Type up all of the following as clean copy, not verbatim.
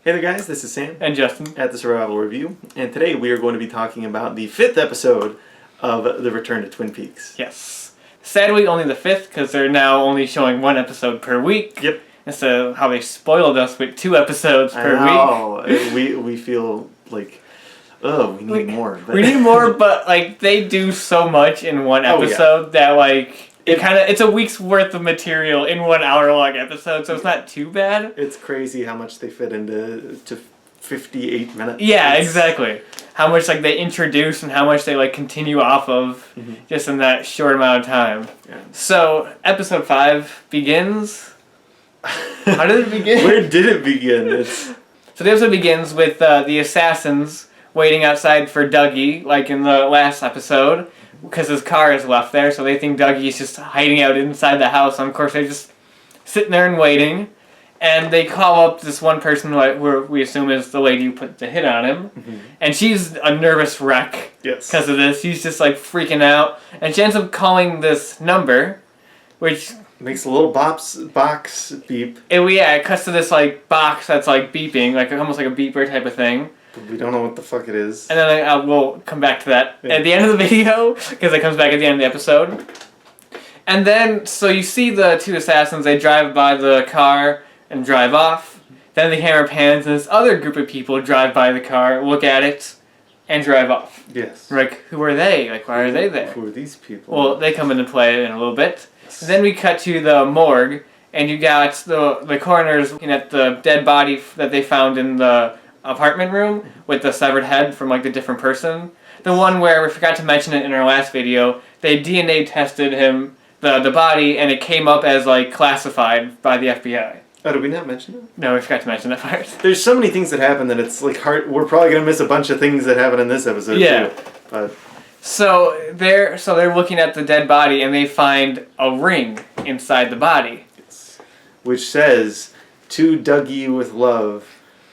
Hey there guys, this is Sam and Justin at the Survival Review, and today we are going to be talking about the 5th episode of The Return to Twin Peaks. Yes. Sadly, only the 5th, because they're now only showing one episode per week. Yep. Instead of how they spoiled us with 2 episodes per week. We feel like, we need more. But we need more, but like they do so much in one episode that like it's a week's worth of material in 1 hour long episode, so it's not too bad. It's crazy how much they fit into 58 minutes. Yeah, exactly. How much like they introduce and how much they like continue off of just in that short amount of time. Yeah. So episode 5 begins. How did it begin? Where did it begin? So the episode begins with the assassins waiting outside for Dougie, like in the last episode, because his car is left there, so they think Dougie's just hiding out inside the house, and of course they're just sitting there and waiting, and they call up this one person who we assume is the lady who put the hit on him, and she's a nervous wreck because of this. She's just like freaking out, and she ends up calling this number, which makes a little box beep. It cuts to this like box that's like beeping, like almost like a beeper type of thing. But we don't know what the fuck it is. And then we'll come back to that at the end of the video, because it comes back at the end of the episode. And then, so you see the 2 assassins, they drive by the car and drive off. Then the camera pans and this other group of people drive by the car, look at it, and drive off. Yes. Like, who are they? Like, why are they there? Who are these people? Well, they come into play in a little bit. And then we cut to the morgue, and you got the coroners looking at the dead body that they found in the apartment room with the severed head from like the different person. The one where we forgot to mention it in our last video, they DNA tested him, the body, and it came up as like classified by the FBI. Oh, did we not mention that? No, we forgot to mention that part. There's so many things that happen that it's like hard. We're probably gonna miss a bunch of things that happen in this episode too. But So they're looking at the dead body and they find a ring inside the body, which says, "To Dougie with love,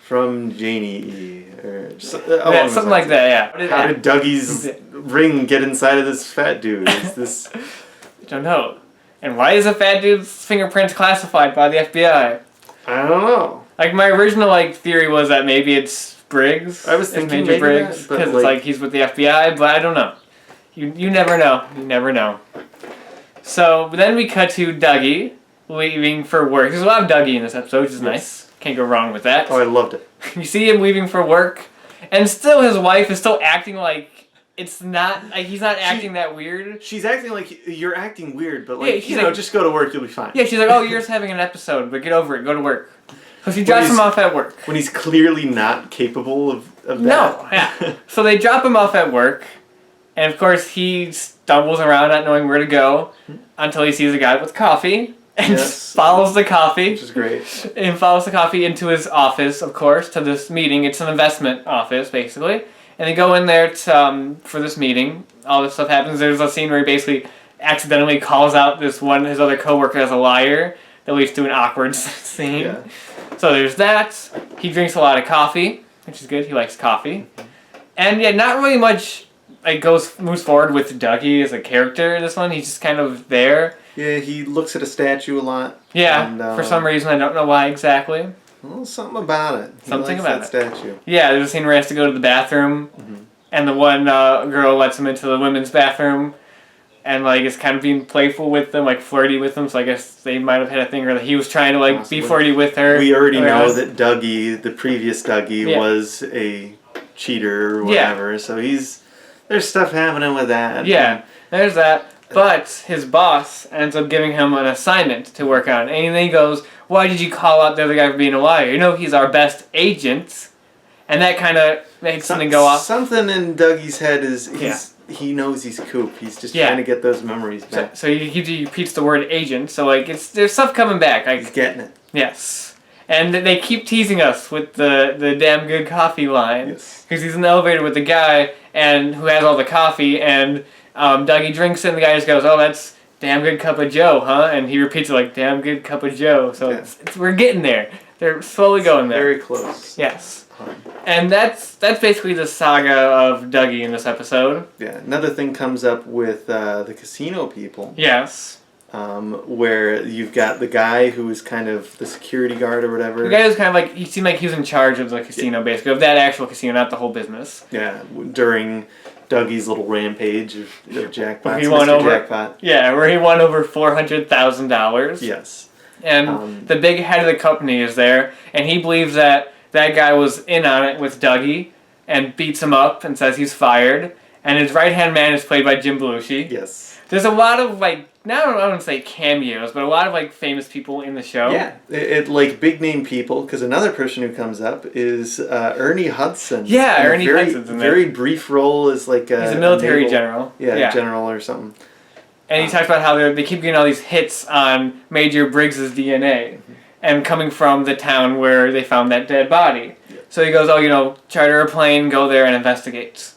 from Janie E." Or something like that. Yeah. How did Dougie's ring get inside of this fat dude? Is this? I don't know. And why is a fat dude's fingerprints classified by the FBI? I don't know. Like my original theory was that maybe it's Briggs. I was thinking Major Briggs, because it's like he's with the FBI, but I don't know. You never know. You never know. So then we cut to Dougie leaving for work. There's a lot of Dougie in this episode, which is nice. Can't go wrong with that. Oh, I loved it. You see him leaving for work, and still his wife is still acting like it's not, like he's not acting that weird. She's acting like you're acting weird, but like, like, just go to work, you'll be fine. Yeah, she's like, oh, you're just having an episode, but get over it, go to work. So she drops him off at work. When he's clearly not capable of that. No, yeah. So they drop him off at work, and of course he stumbles around not knowing where to go until he sees a guy with coffee. And follows the coffee. Which is great. And follows the coffee into his office, of course, to this meeting. It's an investment office, basically. And they go in there for this meeting. All this stuff happens. There's a scene where he basically accidentally calls out his other coworker as a liar. That leads to an awkward scene. Yeah. So there's that. He drinks a lot of coffee, which is good. He likes coffee. And yeah, not really much moves forward with Dougie as a character in this one. He's just kind of there. Yeah, he looks at a statue a lot. Yeah, and, for some reason, I don't know why exactly. Well, something about it. Something about that statue. Yeah, there's a scene where he has to go to the bathroom, and the one girl lets him into the women's bathroom, and is kind of being playful with them, flirty with them, so I guess they might have had a thing where he was trying to be flirty with her. We already know that Dougie, the previous Dougie, was a cheater or whatever, so there's stuff happening with that. Yeah, there's that. But his boss ends up giving him an assignment to work on. And then he goes, why did you call out the other guy for being a liar? You know he's our best agent. And that kind of makes something go off. Something in Dougie's head is he knows he's Coop. He's just trying to get those memories back. So he repeats the word agent. So there's stuff coming back. He's getting it. Yes. And they keep teasing us with the damn good coffee line. Yes. Because he's in the elevator with the guy who has all the coffee, and Dougie drinks it, and the guy just goes, oh, that's damn good cup of Joe, huh? And he repeats it damn good cup of Joe. So we're getting there. They're slowly going there. Very close. Yes. And that's basically the saga of Dougie in this episode. Yeah. Another thing comes up with the casino people. Yes. where you've got the guy who is kind of the security guard or whatever. The guy who's kind of like, he seemed like he was in charge of the casino, basically, of that actual casino, not the whole business. Yeah, during Dougie's little rampage of jackpots, he won over, Jackpot. Yeah, where he won over $400,000. Yes. And the big head of the company is there, and he believes that that guy was in on it with Dougie, and beats him up and says he's fired. And his right-hand man is played by Jim Belushi. Yes. There's a lot of, like, I wouldn't say cameos, but a lot of, like, famous people in the show. Yeah, it like big-name people, because another person who comes up is Ernie Hudson. Yeah, Ernie Hudson's in there. Very brief role as, like, he's a military general. Yeah, general or something. And he talks about how they keep getting all these hits on Major Briggs's DNA, and coming from the town where they found that dead body. Yeah. So he goes, charter a plane, go there and investigate.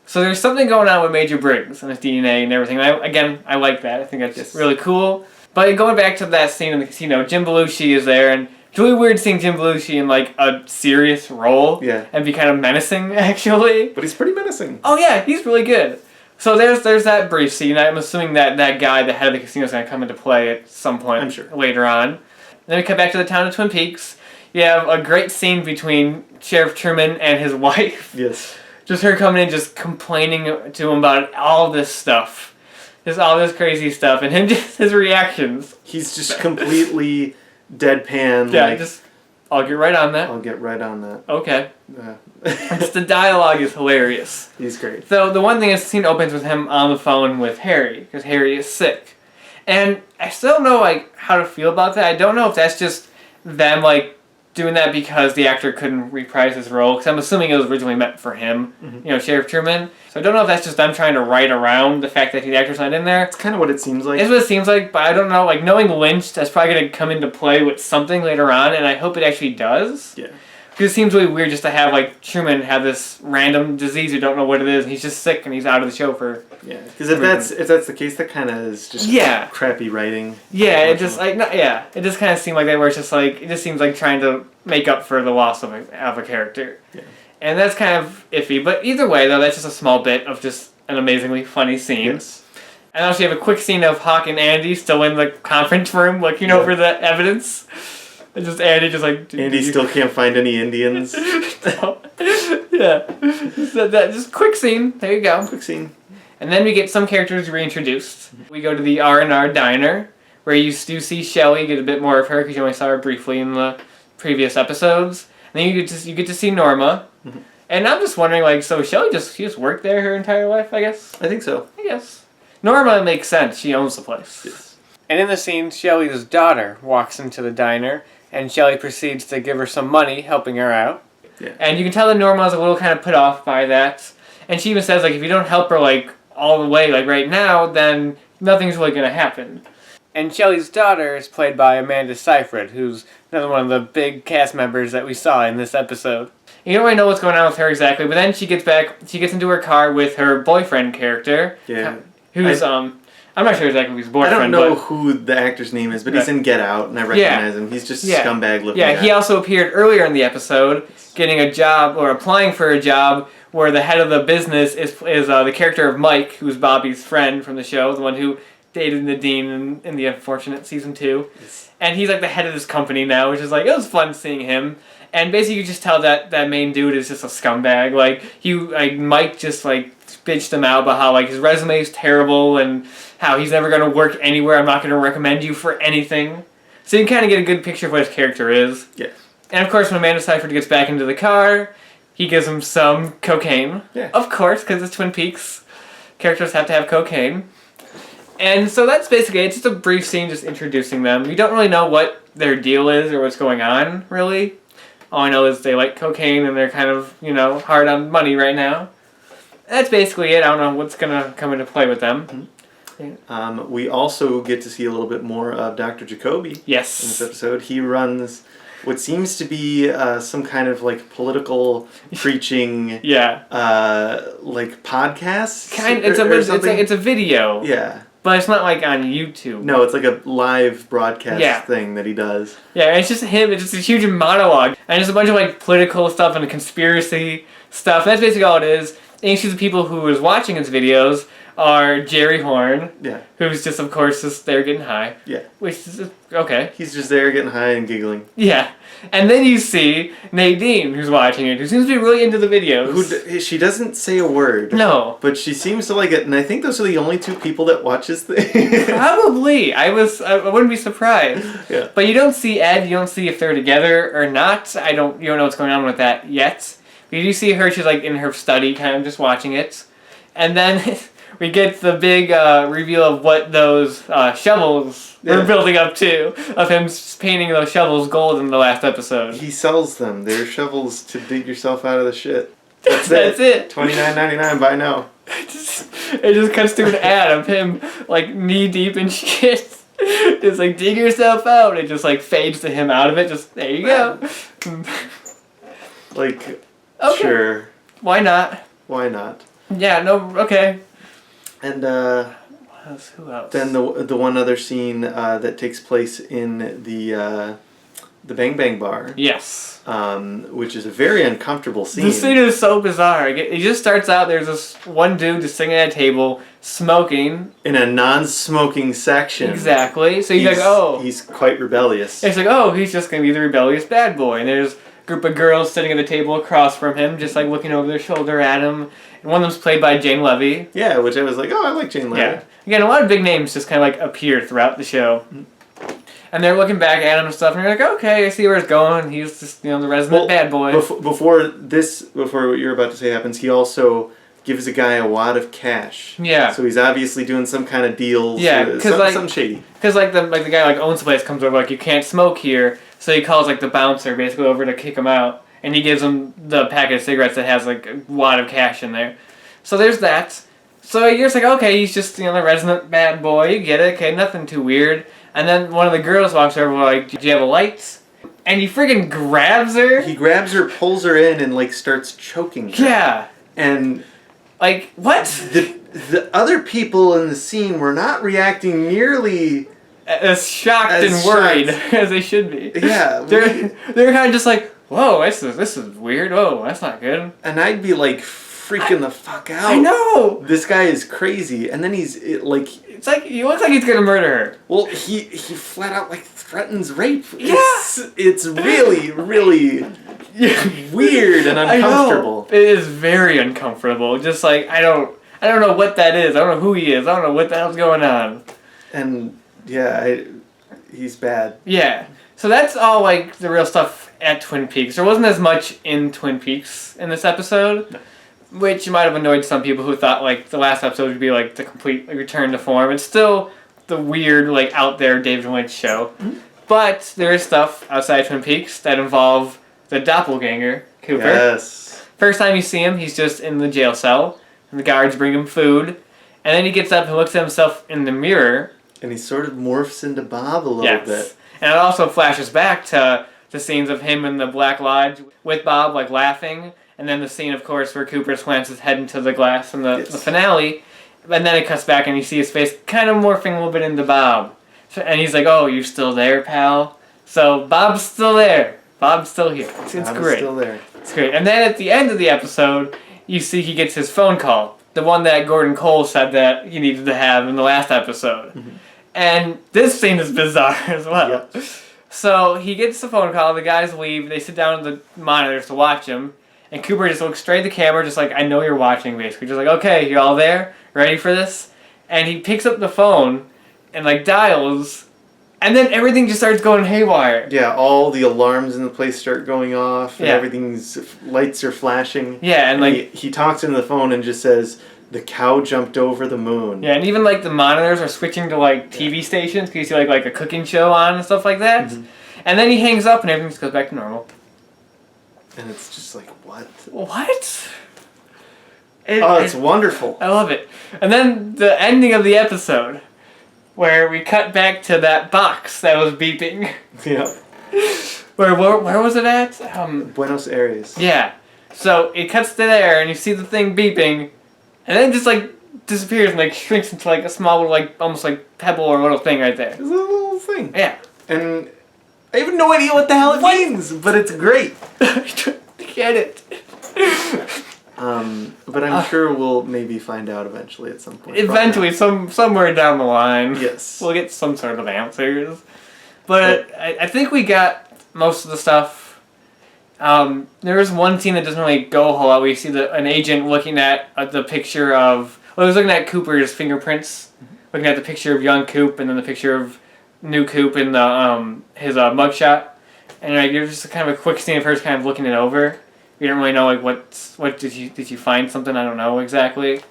So there's something going on with Major Briggs and his DNA and everything. I like that. I think that's just really cool. But going back to that scene in the casino, Jim Belushi is there, and it's really weird seeing Jim Belushi in, like, a serious role. Yeah. And be kind of menacing, actually. But he's pretty menacing. Oh, yeah, he's really good. So there's that brief scene. I'm assuming that guy, the head of the casino, is going to come into play at some point later on. And then we come back to the town of Twin Peaks. You have a great scene between Sheriff Truman and his wife. Yes. Just her coming in, just complaining to him about all this stuff. Just all this crazy stuff. And him, just his reactions. He's just completely deadpan. Yeah, I'll get right on that. I'll get right on that. Okay. Just the dialogue is hilarious. He's great. So the one thing is the scene opens with him on the phone with Harry, because Harry is sick. And I still don't know, like, how to feel about that. I don't know if that's just them, like, doing that because the actor couldn't reprise his role, because I'm assuming it was originally meant for him, Sheriff Truman. So I don't know if that's just them trying to write around the fact that the actor's not in there. It's kind of what it seems like. It's what it seems like, but I don't know. Like, knowing Lynch, that's probably going to come into play with something later on, and I hope it actually does. Yeah. Because it seems really weird just to have, like, Truman have this random disease, you don't know what it is, and he's just sick and he's out of the show for... Yeah, because if that's the case, that kind of is just crappy writing. Yeah, it just it just kind of seemed like that, where it's just like, it just seems like trying to make up for the loss of a character. Yeah. And that's kind of iffy, but either way, though, that's just a small bit of just an amazingly funny scene. Yes. And also you have a quick scene of Hawk and Andy still in the conference room looking over the evidence. And just Andy just like... Andy still can't find any Indians. Yeah. Just quick scene. There you go. Quick scene. And then we get some characters reintroduced. We go to the R&R Diner, where you do see Shelley, get a bit more of her, because you only saw her briefly in the previous episodes. And then you get to see Norma. Mm-hmm. And I'm just wondering, like, so Shelley she just worked there her entire life, I guess? I think so. I guess. Norma makes sense. She owns the place. Yes. And in the scene, Shelley's daughter walks into the diner, and Shelley proceeds to give her some money, helping her out. Yeah. And you can tell that Norma's a little kind of put off by that. And she even says, like, if you don't help her, like, all the way, like, right now, then nothing's really going to happen. And Shelley's daughter is played by Amanda Seyfried, who's another one of the big cast members that we saw in this episode. You don't really know what's going on with her exactly, but then she gets into her car with her boyfriend character. Yeah. Who's, I'm not sure exactly who's boyfriend. I don't know who the actor's name is, but he's in Get Out, and I recognize him. He's just a scumbag looking guy. Yeah, he also appeared earlier in the episode, getting a job, or applying for a job, where the head of the business is the character of Mike, who's Bobby's friend from the show, the one who dated Nadine in the unfortunate season 2. Yes. And he's like the head of this company now, which is like, it was fun seeing him. And basically you just tell that main dude is just a scumbag. Mike just like bitched him out about how like his resume is terrible and how he's never going to work anywhere. I'm not going to recommend you for anything. So you can kind of get a good picture of what his character is. Yes. And of course when Amanda Seyfried gets back into the car, he gives him some cocaine. Yeah. Of course, because it's Twin Peaks. Characters have to have cocaine. And so that's basically it. It's just a brief scene just introducing them. You don't really know what their deal is or what's going on, really. All I know is they like cocaine and they're kind of, hard on money right now. That's basically it. I don't know what's going to come into play with them. Mm-hmm. We also get to see a little bit more of Dr. Jacoby. Yes. In this episode. He runs what seems to be some kind of like political preaching like podcast. It's a video. Yeah. But it's not like on YouTube. No, it's like a live broadcast thing that he does. Yeah, it's just him. It's just a huge monologue. And just a bunch of like political stuff and conspiracy stuff. That's basically all it is. And you see the people who is watching his videos are Jerry Horn. Yeah. Who's just, of course, just there getting high. Yeah. Which is, okay. He's just there getting high and giggling. Yeah. And then you see Nadine, who's watching it, who seems to be really into the videos. She doesn't say a word. No. But she seems to like it, and I think those are the only two people that watch this thing. Probably. I wouldn't be surprised. Yeah. But you don't see Ed, you don't see if they're together or not. You don't know what's going on with that yet. But you do see her, she's like in her study, kind of just watching it. And then we get the big reveal of what those shovels were building up to, of him painting those shovels gold in the last episode. He sells them. They're shovels to dig yourself out of the shit. That's it. $29.99. Buy now. It just cuts to an ad of him like knee deep in shit. Just like dig yourself out. It just like fades to him out of it. Just there you go. Like, okay. Sure. Why not? Why not? Yeah. No. Okay. And who else? Then the one other scene that takes place in the Bang Bang Bar. Yes. Which is a very uncomfortable scene. The scene is so bizarre. It just starts out, there's this one dude just sitting at a table, smoking. In a non-smoking section. Exactly. So he's like, oh. He's quite rebellious. It's like, oh, he's just going to be the rebellious bad boy. And there's a group of girls sitting at the table across from him, just like looking over their shoulder at him. And one of them's played by Jane Levy. Yeah, which I was like, oh, I like Jane Levy. Yeah. Again, a lot of big names just kind of like appear throughout the show. And they're looking back at him and stuff, and you're like, okay, I see where it's going. He's just, the resident bad boy. Before what you're about to say happens, he also gives a guy a wad of cash. Yeah. So he's obviously doing some kind of deals. Yeah, because some shady. Because the guy owns the place comes over, like, you can't smoke here. So he calls the bouncer basically over to kick him out, and he gives him the packet of cigarettes that has a wad of cash in there. So there's that. So you're just like, okay, he's just the resident bad boy. You get it. Okay, nothing too weird. And then one of the girls walks over like, do you have a light? And he freaking grabs her. He grabs her, pulls her in, and starts choking her. Yeah. And what? The other people in the scene were not reacting nearly as shocked and worried as they should be. Yeah. They're kind of just like, whoa, this is weird. Whoa, that's not good. And I'd be like freaking the fuck out. I know. This guy is crazy. And then it's like he looks like he's gonna murder her. Well, he flat out threatens rape. Yeah. It's really, really weird and uncomfortable. It is very uncomfortable. Just I don't know what that is. I don't know who he is. I don't know what the hell's going on. And yeah, he's bad. Yeah. So that's all the real stuff at Twin Peaks. There wasn't as much in Twin Peaks in this episode. No. Which might have annoyed some people who thought the last episode would be the complete return to form. It's still the weird out there David Lynch show. Mm-hmm. But there is stuff outside Twin Peaks that involve the Doppelgänger, Cooper. Yes. First time you see him, he's just in the jail cell, and the guards bring him food, and then he gets up and looks at himself in the mirror. And he sort of morphs into Bob a little bit. And it also flashes back to the scenes of him in the Black Lodge with Bob laughing. And then the scene, of course, where Cooper slams his head into the glass in the finale. And then it cuts back and you see his face kind of morphing a little bit into Bob. And he's like, oh, you still there, pal? So Bob's still there. Bob's still here. It's great. Still there. It's great. And then at the end of the episode, you see he gets his phone call. The one that Gordon Cole said that he needed to have in the last episode. Mm-hmm. And this scene is bizarre as well. Yep. So he gets the phone call, the guys leave, they sit down at the monitors to watch him. And Cooper just looks straight at the camera, just I know you're watching, basically. Just okay, you all there? Ready for this? And he picks up the phone and, dials, and then everything just starts going haywire. Yeah, all the alarms in the place start going off, and everything's lights are flashing. Yeah, and he talks into the phone and just says, the cow jumped over the moon. Yeah, and even, the monitors are switching to, TV stations, because you see, a cooking show on and stuff like that. Mm-hmm. And then he hangs up, and everything just goes back to normal. And it's just what? What? It's wonderful. I love it. And then the ending of the episode, where we cut back to that box that was beeping. Yeah. Where was it at? Buenos Aires. Yeah. So it cuts to there, and you see the thing beeping, and then it just disappears and shrinks into a small little almost pebble or little thing right there. It's a little thing. Yeah. And I have no idea what the hell it means, but it's great. I get it. But I'm sure we'll maybe find out eventually at some point. Eventually, somewhere down the line. Yes. We'll get some sort of answers. But I think we got most of the stuff. There is one scene that doesn't really go a whole lot. We see an agent looking at the picture of... Well, he was looking at Cooper's fingerprints. Looking at the picture of young Coop and then the picture of new Coop in his mugshot. And there's just kind of a quick scene of her kind of looking it over. You don't really know like what did you find something? I don't know exactly.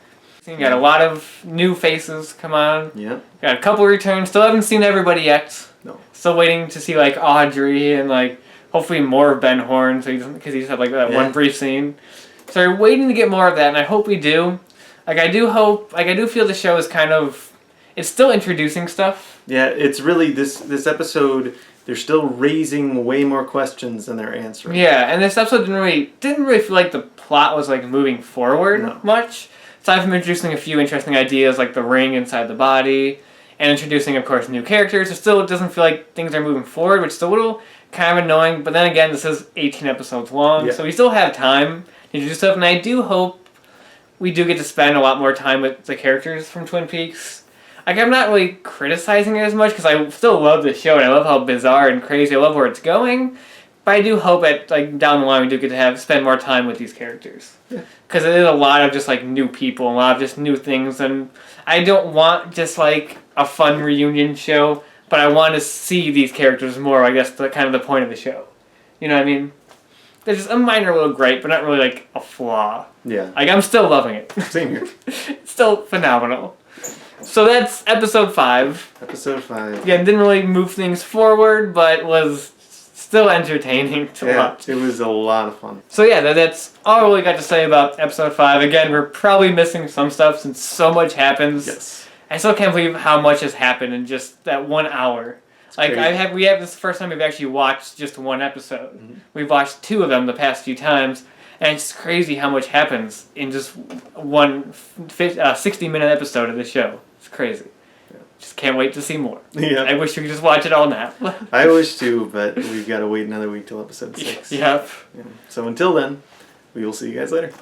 You got a lot of new faces come on. Yeah. Got a couple returns. Still haven't seen everybody yet. No. Still waiting to see like Audrey and like hopefully more of Ben Horn, because he just had like that one brief scene. So we're waiting to get more of that, and I hope we do. I do feel the show is kind of, it's still introducing stuff. Yeah, it's really this episode. They're still raising way more questions than they're answering. Yeah, and this episode didn't really feel like the plot was like moving forward much. Aside from introducing a few interesting ideas like the ring inside the body, and introducing, of course, new characters, it doesn't feel like things are moving forward, which is a little kind of annoying. But then again, this is 18 episodes long, so we still have time to do stuff. And I do hope we do get to spend a lot more time with the characters from Twin Peaks. Like, I'm not really criticizing it as much because I still love the show and I love how bizarre and crazy. I love where it's going. But I do hope that down the line we do get to spend more time with these characters. Because it is a lot of just like new people, a lot of just new things, and I don't want just like a fun reunion show, but I want to see these characters more. I guess the kind of the point of the show. You know what I mean? There's just a minor little gripe, but not really like a flaw. Yeah. Like I'm still loving it. Same here. It's still phenomenal. So that's episode 5. Episode 5. Again, didn't really move things forward, but was still entertaining to watch. It was a lot of fun. So yeah, that's all I really got to say about episode 5. Again, we're probably missing some stuff since so much happens. Yes. I still can't believe how much has happened in just that 1 hour. It's like crazy. We have this first time we've actually watched just one episode. Mm-hmm. We've watched 2 of them the past few times. And it's crazy how much happens in just one 60-minute episode of the show. It's crazy. Yeah. Just can't wait to see more. Yeah. I wish we could just watch it all now. I wish too, but we've got to wait another week till episode 6. Yep. Yeah. So until then, we will see you guys later.